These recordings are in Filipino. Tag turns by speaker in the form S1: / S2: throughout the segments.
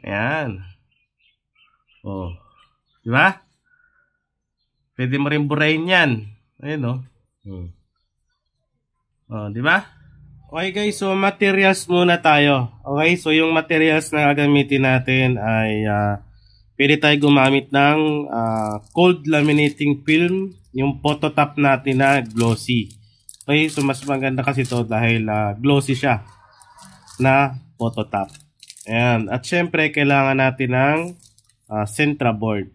S1: Ayan. Oh. Di ba? Pwede mo rin burahin yan. Ayan o. Oh, di ba? Okay guys, so materials muna tayo. Okay, so yung materials na gagamitin natin ay pwede tayo gumamit ng cold laminating film, yung phototop natin na glossy. Okay, so mas maganda kasi to dahil glossy siya na phototop. Ayan, at syempre kailangan natin ng Sentra board.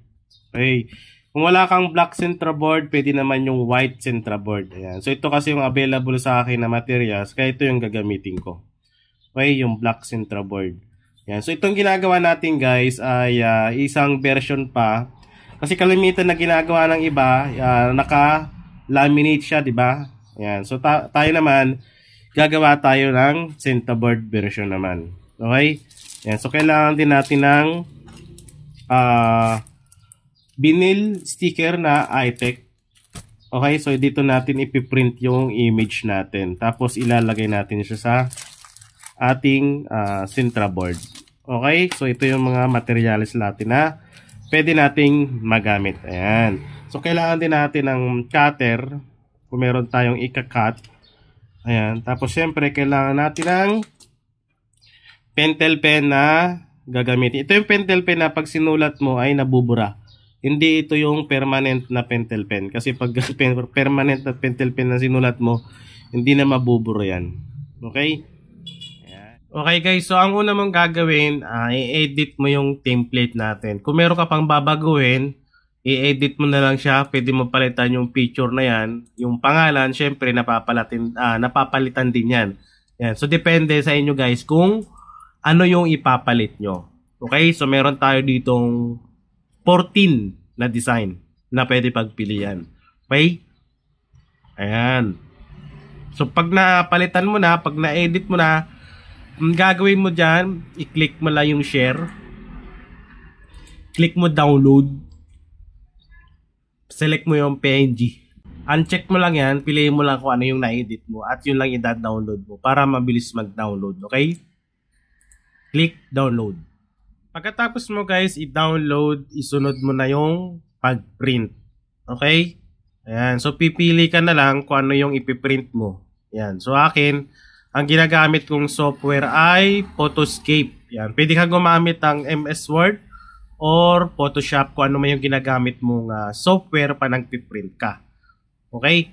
S1: Okay. Kung wala kang black Sentra board, pwede naman yung white Sentra board. Ayan. So ito kasi yung available sa akin na materials, kaya ito yung gagamitin ko. Okay, yung black Sentra board. Ayan. So itong ginagawa natin guys ay isang version pa. Kasi kalimitan na ginagawa ng iba, naka-laminate siya, di ba? Ayan. So tayo naman, gagawa tayo ng Sentra board version naman. Okay? Ayan. So kailangan din natin ng vinyl sticker na iTech. Okay, so dito natin ipiprint yung image natin. Tapos ilalagay natin siya sa ating Sentra board. Okay, so ito yung mga materials natin na pwede nating magamit. Ayan. So kailangan din natin ng cutter kung meron tayong ika-cut. Ayan. Tapos syempre kailangan natin ng pentel pen na gagamitin. Ito yung pentel pen na pag sinulat mo ay nabubura. Hindi ito yung permanent na pentel pen. Kasi pag permanent na pentel pen na sinulat mo, hindi na mabubura yan. Okay? Ayan. Okay guys, so ang una mong gagawin, i-edit mo yung template natin. Kung meron ka pang babaguhin, i-edit mo na lang siya. Pwede mo palitan yung picture na yan. Yung pangalan, syempre napapalitan din yan. Ayan. So depende sa inyo guys kung ano yung ipapalit nyo. Okay? So meron tayo ditong 14 na design na pwede pagpilian. Okay? Ayan. So pag napalitan mo na, pag na-edit mo na, ang gagawin mo dyan, i-click mo lang yung share. Click mo download. Select mo yung PNG. Uncheck mo lang yan, piliin mo lang kung ano yung na-edit mo at yun lang i-download mo para mabilis mag-download. Okay? Click download. Pagkatapos mo guys i-download, isunod mo na yung pag-print. Okay? Ayan. So pipili ka na lang kung ano yung ipiprint mo. Ayan. So akin, ang ginagamit kong software ay Photoscape. Ayan. Pwede ka gumamit ng MS Word or Photoshop kung ano man yung ginagamit mong software pa nagpiprint ka. Okay?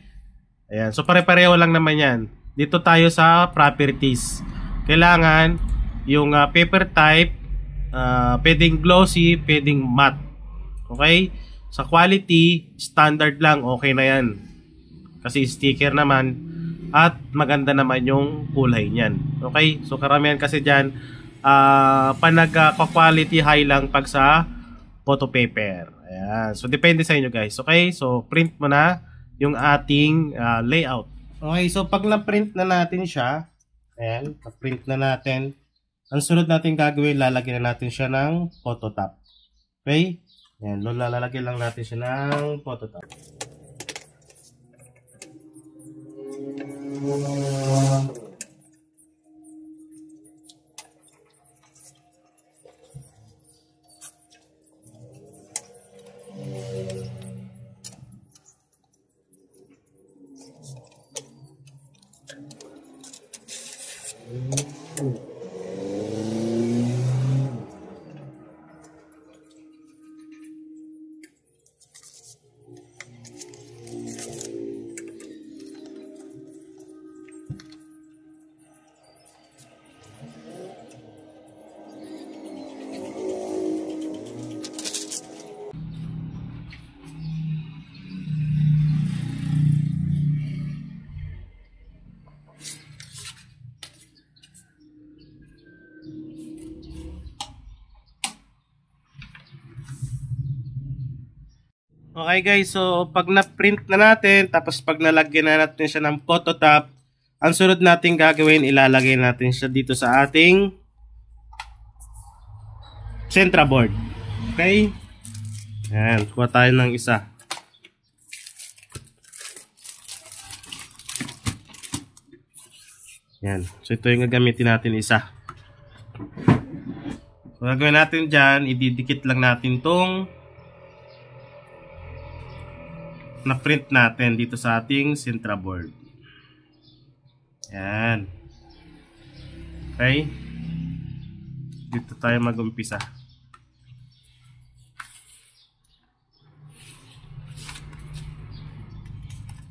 S1: Ayan. So pare-pareho lang naman yan. Dito tayo sa properties. Kailangan yung paper type, pwedeng glossy, pwedeng matte. Okay? Sa quality, standard lang, okay na yan. Kasi sticker naman at maganda naman yung kulay niyan. Okay? So karamihan kasi dyan, panag-quality high lang pag sa photo paper. Ayan. So depende sa inyo guys. Okay? So print mo na yung ating layout. Okay? So pag na-print na natin siya, ayan, na-print na natin, ang sunod natin gagawin, lalagyan na natin siya ng phototop. Okay? Ayan, lalagyan lang natin siya ng phototop. Okay guys, so pag na-print na natin, tapos pag nalagyan na natin siya ng phototop, ang sunod natin gagawin, ilalagay natin siya dito sa ating Sentra board. Okay? Ayan, kuha tayo ng isa. Ayan, so ito yung gagamitin natin isa. So, gagawin natin dyan, ididikit lang natin tong na-print natin dito sa ating Sintra board. Yan. Okay. Dito tayo mag-umpisa.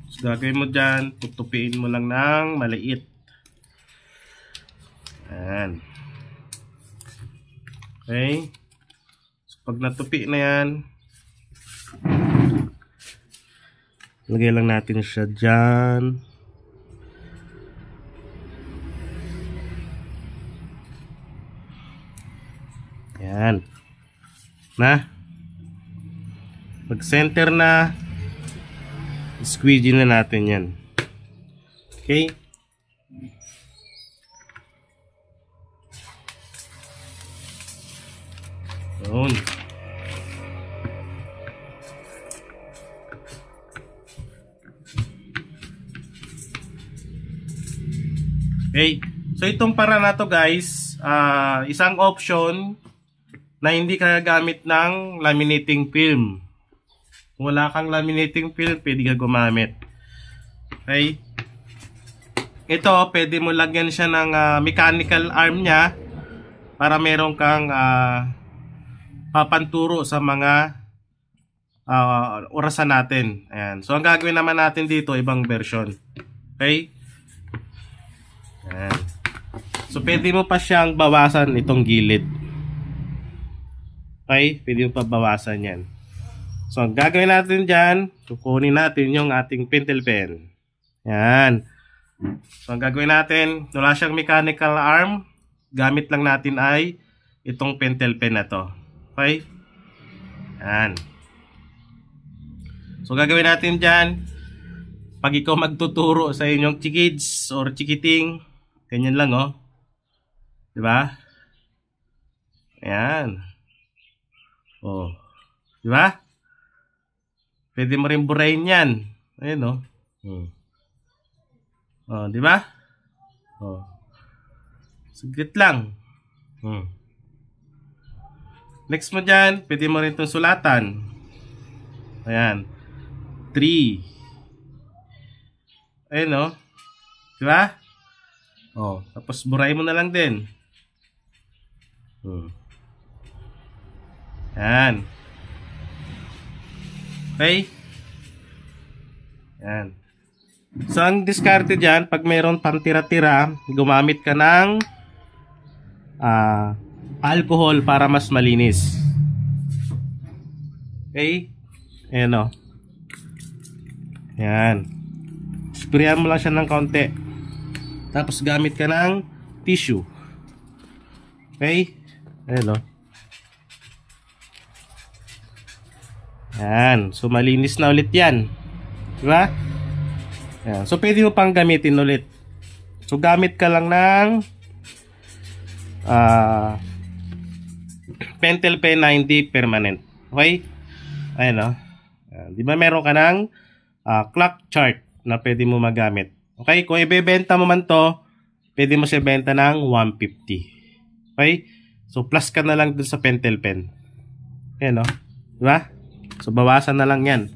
S1: So, gagawin mo dyan, tutupiin mo lang ng maliit. Yan. Okay. So, pag natupi na yan, lagay lang natin siya dyan. Yan. Na. Pag center na, squeegee na natin yan. Okay. Yun. Okay. So itong para na to guys, isang option na hindi ka gagamit ng laminating film. Kung wala kang laminating film, pwede ka gumamit. Okay. Ito, pwede mo lagyan siya ng mechanical arm niya para meron kang papanturo sa mga orasan natin. Ayan. So ang gagawin naman natin dito, ibang version. Okay. Ayan. So pwede mo pa siyang bawasan itong gilid. Okay, pwede mo pa bawasan yan. So ang gagawin natin dyan, kukunin natin yung ating pentel pen. Yan. So ang gagawin natin, wala siyang mechanical arm, gamit lang natin ay itong pentel pen na to. Okay. Yan. So gagawin natin dyan, pag ikaw magtuturo sa inyong chikids or chikiting, ganyan lang oh. Diba? Ayan. Oh. Diba? Pwede mo rin burahin yan. Ayan oh. Oh, diba? Oh. Saglit lang. Next mo dyan, pwede mo rin itong sulatan. Ayan. 3. Ayan oh. Diba? Oh, tapos burahin mo na lang din. Yan. Okay. Yan. So, ang diskarte dyan, pag mayroon pang tira-tira, gumamit ka ng alcohol para mas malinis. Okay. Ayan o. Yan. Sprayan mo lang siya ng konti. Tapos gamit ka ng tissue. Okay. Ayan o. Yan. So, malinis na ulit yan. Diba? Yan. So, pwede mo pang gamitin ulit. So, gamit ka lang ng pentel pen na hindi permanent. Okay? Ayan o. Diba meron ka ng clock chart na pwede mo magamit. Okay? Kung ibebenta mo man to, pwede mo siya benta ng 150. Okay? So, plus ka na lang dun sa pentel pen. Ayan o. Diba? So, bawasan na lang yan.